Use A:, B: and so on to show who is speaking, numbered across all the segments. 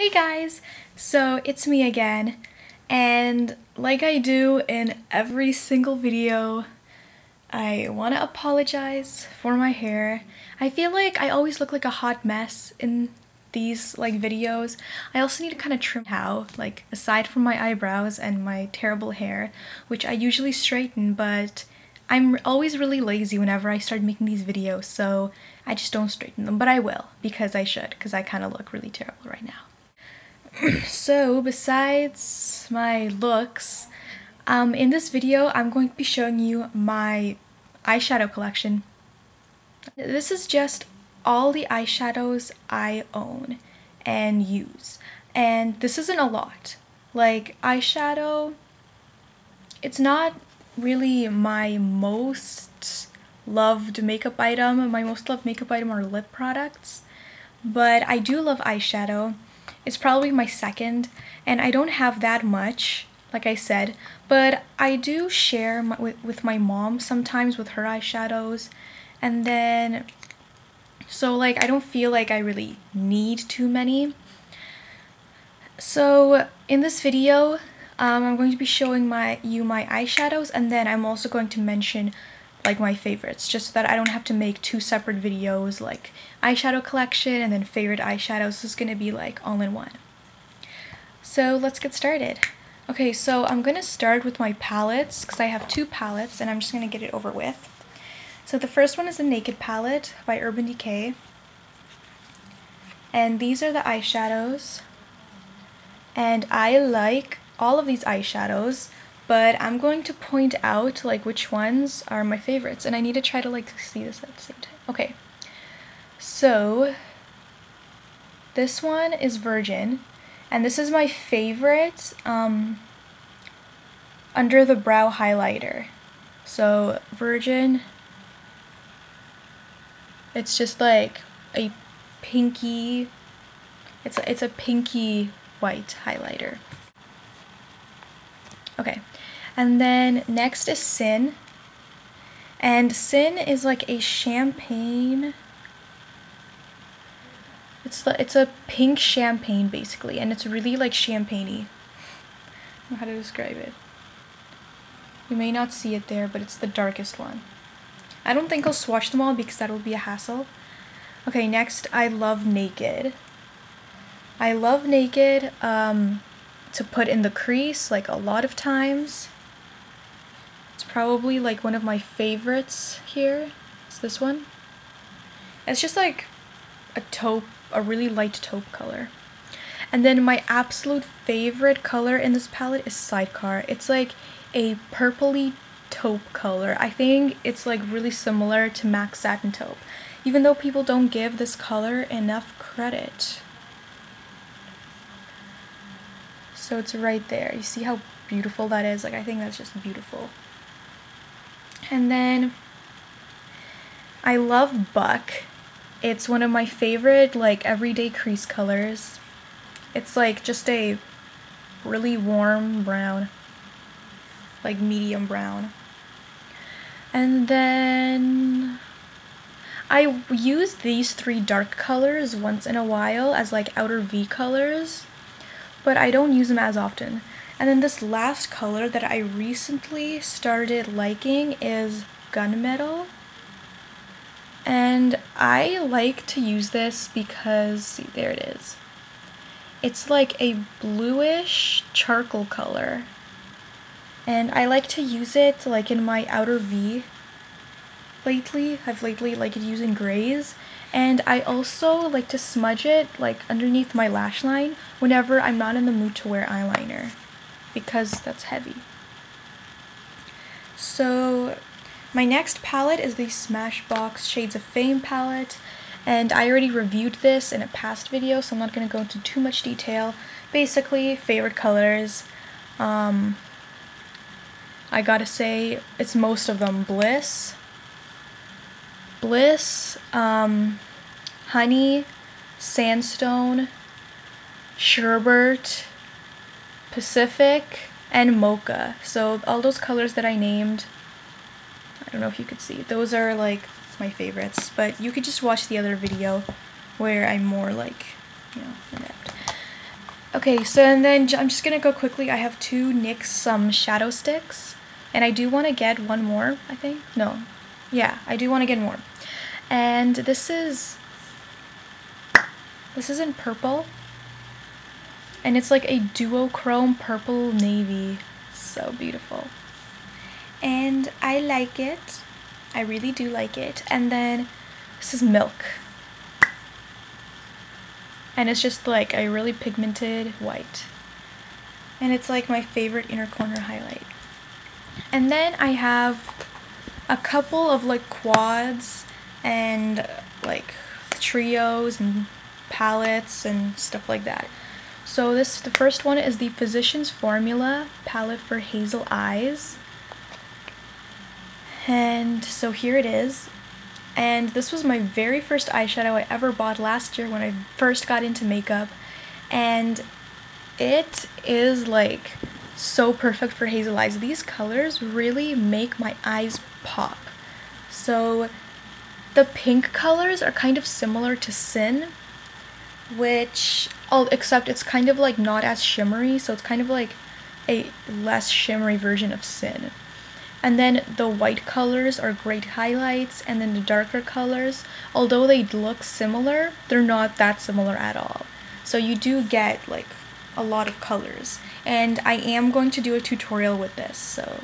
A: Hey guys! So it's me again, and like I do in every single video, I want to apologize for my hair. I feel like I always look like a hot mess in these videos. I also need to kind of trim how, aside from my eyebrows and my terrible hair, which I usually straighten, but I'm always really lazy whenever I start making these videos, so I just don't straighten them, but I will, because I should, because I kind of look really terrible right now. So, besides my looks, in this video I'm going to be showing you my eyeshadow collection. This is just all the eyeshadows I own and use, and this isn't a lot. Like, eyeshadow, it's not really my most loved makeup item. My most loved makeup item are lip products, but I do love eyeshadow. It's probably my second, and I don't have that much, like I said, but I do share with my mom sometimes with her eyeshadows, and then, so I don't feel like I really need too many. So in this video, I'm going to be showing you my eyeshadows, and then I'm also going to mention my favorites, just so that I don't have to make two separate videos, like eyeshadow collection and then favorite eyeshadows. This is gonna be all in one. So let's get started. Okay, so I'm gonna start with my palettes, because I have two palettes and I'm just gonna get it over with. So the first one is the Naked palette by Urban Decay, and these are the eyeshadows, and I like all of these eyeshadows, but I'm going to point out which ones are my favorites, and I need to try to see this at the same time. Okay, so this one is Virgin, and this is my favorite under the brow highlighter. So Virgin, it's just a pinky, it's a pinky white highlighter. Okay, and then next is Sin, and Sin is a champagne. It's a pink champagne basically, and it's really champagne-y. I don't know how to describe it. You may not see it there, but it's the darkest one. I don't think I'll swatch them all because that will be a hassle. Okay, next I love Naked. I love Naked to put in the crease a lot of times. It's probably one of my favorites here. It's this one. It's just a taupe, a really light taupe color. And then my absolute favorite color in this palette is Sidecar. It's a purpley taupe color. I think it's really similar to MAC Satin Taupe, even though people don't give this color enough credit. So it's right there. You see how beautiful that is? I think that's just beautiful. And then I love Buck. It's one of my favorite everyday crease colors. It's just a really warm brown, medium brown. And then I use these three dark colors once in a while as outer V colors, but I don't use them as often. And then this last color that I recently started liking is Gunmetal. And I like to use this because, see, there it is. It's a bluish charcoal color. And I like to use it in my outer V lately. I've lately liked using grays. And I also like to smudge it underneath my lash line whenever I'm not in the mood to wear eyeliner, because that's heavy. So my next palette is the Smashbox Shades of Fame palette, and I already reviewed this in a past video, so I'm not going to go into too much detail. Basically, favorite colors, I gotta say, it's most of them. Bliss, Honey, Sandstone, Sherbert, Pacific, and Mocha. So all those colors that I named, I don't know if you could see, those are my favorites, but you could just watch the other video where I'm more inept. Okay, so and then I'm just gonna go quickly. I have two NYX shadow sticks, and I do want to get one more, I think. No, yeah, I do want to get more. And this is in purple, and it's like a duochrome purple navy. It's so beautiful, and I like it. I really do like it. And then this is milk, and it's just like a really pigmented white, and it's like my favorite inner corner highlight. And then I have a couple of like quads and like trios and palettes and stuff like that. So the first one is the Physicians Formula palette for hazel eyes, and so here it is. And this was my very first eyeshadow I ever bought last year when I first got into makeup, and it is like so perfect for hazel eyes. These colors really make my eyes pop. So the pink colors are kind of similar to Sin, which, except it's kind of like not as shimmery, so it's kind of like a less shimmery version of Sin. And then the white colors are great highlights, and then the darker colors, although they look similar, they're not that similar at all. So you do get like a lot of colors, and I am going to do a tutorial with this, so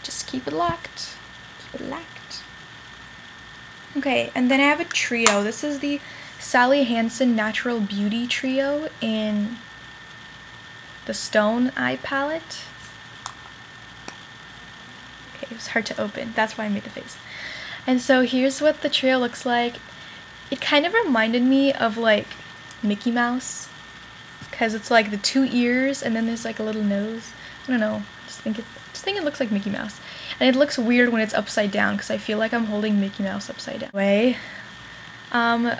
A: just keep it locked. Keep it locked. Okay, and then I have a trio. This is the Sally Hansen Natural Beauty Trio in the Stone Eye palette. Okay, it was hard to open. That's why I made the face. And so here's what the trio looks like. It kind of reminded me of like Mickey Mouse, because it's like the two ears and then there's like a little nose. I don't know. Just think it looks like Mickey Mouse. And it looks weird when it's upside down because I feel like I'm holding Mickey Mouse upside down.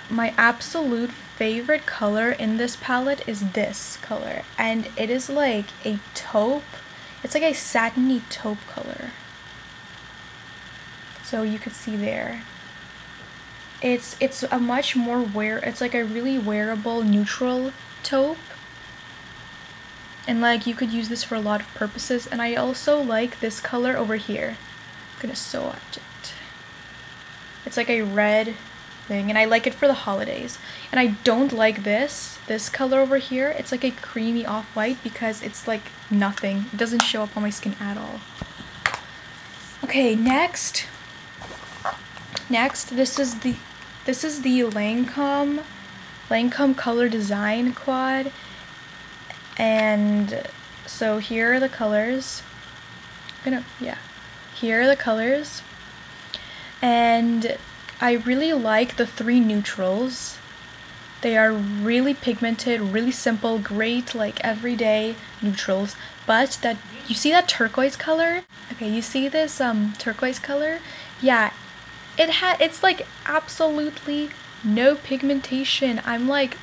A: My absolute favorite color in this palette is this color, and it is like a taupe. It's like a satiny taupe color. So you could see there. It's a much more it's like a really wearable neutral taupe. And like you could use this for a lot of purposes. And I also like this color over here. I'm gonna swatch it. It's like a red thing, and I like it for the holidays. And I don't like this color over here. It's like a creamy off-white because it's like nothing. It doesn't show up on my skin at all. Okay, next this is the Lancome Color Design quad. And so here are the colors. Here are the colors. And I really like the three neutrals. They are really pigmented, really simple, great like everyday neutrals. But that, you see that turquoise color? Okay, you see this turquoise color? Yeah, it's like absolutely no pigmentation. I'm like,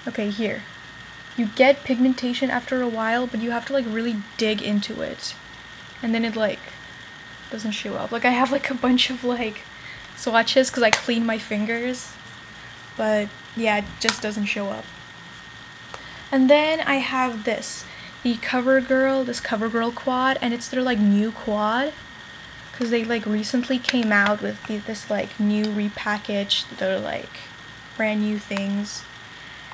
A: okay, here. You get pigmentation after a while, but you have to like really dig into it. And then it like doesn't show up. Like I have like a bunch of like swatches because I clean my fingers, but yeah, it just doesn't show up. And then I have this, the CoverGirl quad, and it's their like new quad because they like recently came out with this like new repackaged, they're like brand new things.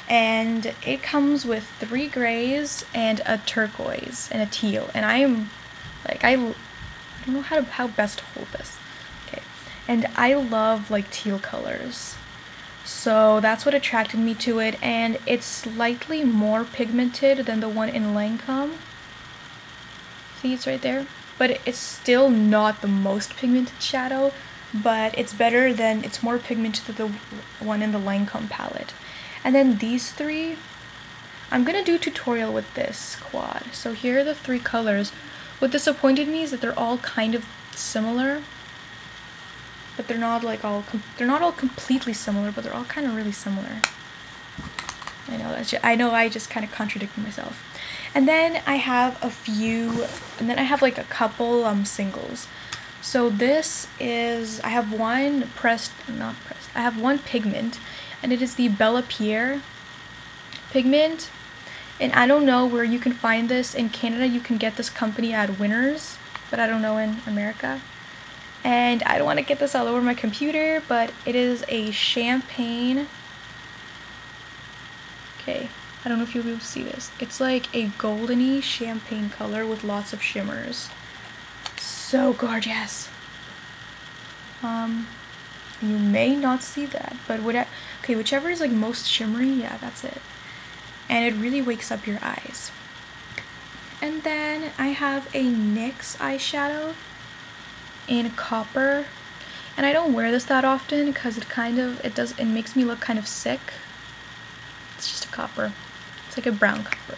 A: And it comes with 3 grays and a turquoise and a teal. And I'm like, I don't know how best to hold this. Okay, and I love like teal colors, so that's what attracted me to it. And it's slightly more pigmented than the one in Lancome. See, it's right there, but it's still not the most pigmented shadow, but it's better than, it's more pigmented than the one in the Lancome palette. And then these 3, I'm gonna do a tutorial with this quad. So here are the 3 colors. What disappointed me is that they're all kind of similar, but they're not like they're not all completely similar, but they're all kind of really similar. I just kind of contradicted myself. And then I have like a couple singles. So this is, I have one pigment, and it is the Bella Pierre pigment. And I don't know where you can find this. In Canada, you can get this company at Winners, but I don't know in America. And I don't want to get this all over my computer, but it is a champagne. Okay, I don't know if you'll be able to see this. It's like a goldeny champagne color with lots of shimmers. So gorgeous. You may not see that, but okay, whichever is like most shimmery, yeah, that's it. And it really wakes up your eyes. And then I have a NYX eyeshadow in copper, and I don't wear this that often because it makes me look kind of sick. It's just a copper. It's like a brown copper.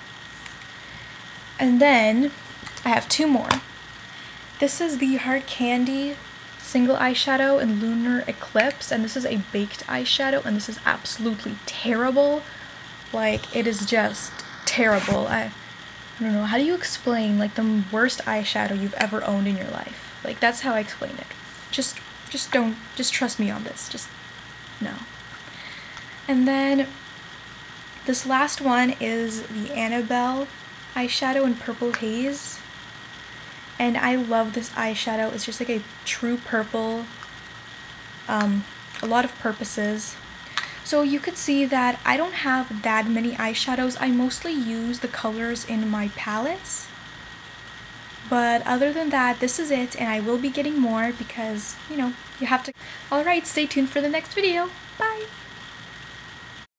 A: And then I have two more. This is the Hard Candy single eyeshadow in Lunar Eclipse, and this is a baked eyeshadow, and this is absolutely terrible. Like, it is just terrible. I don't know, how do you explain like the worst eyeshadow you've ever owned in your life? Like, that's how I explain it. Just trust me on this. Just no. And then this last one is the Annabelle eyeshadow in Purple Haze. And I love this eyeshadow. It's just like a true purple, a lot of purposes. So you could see that I don't have that many eyeshadows. I mostly use the colors in my palettes. But other than that, this is it, and I will be getting more because, you know, you have to. Alright, stay tuned for the next video. Bye!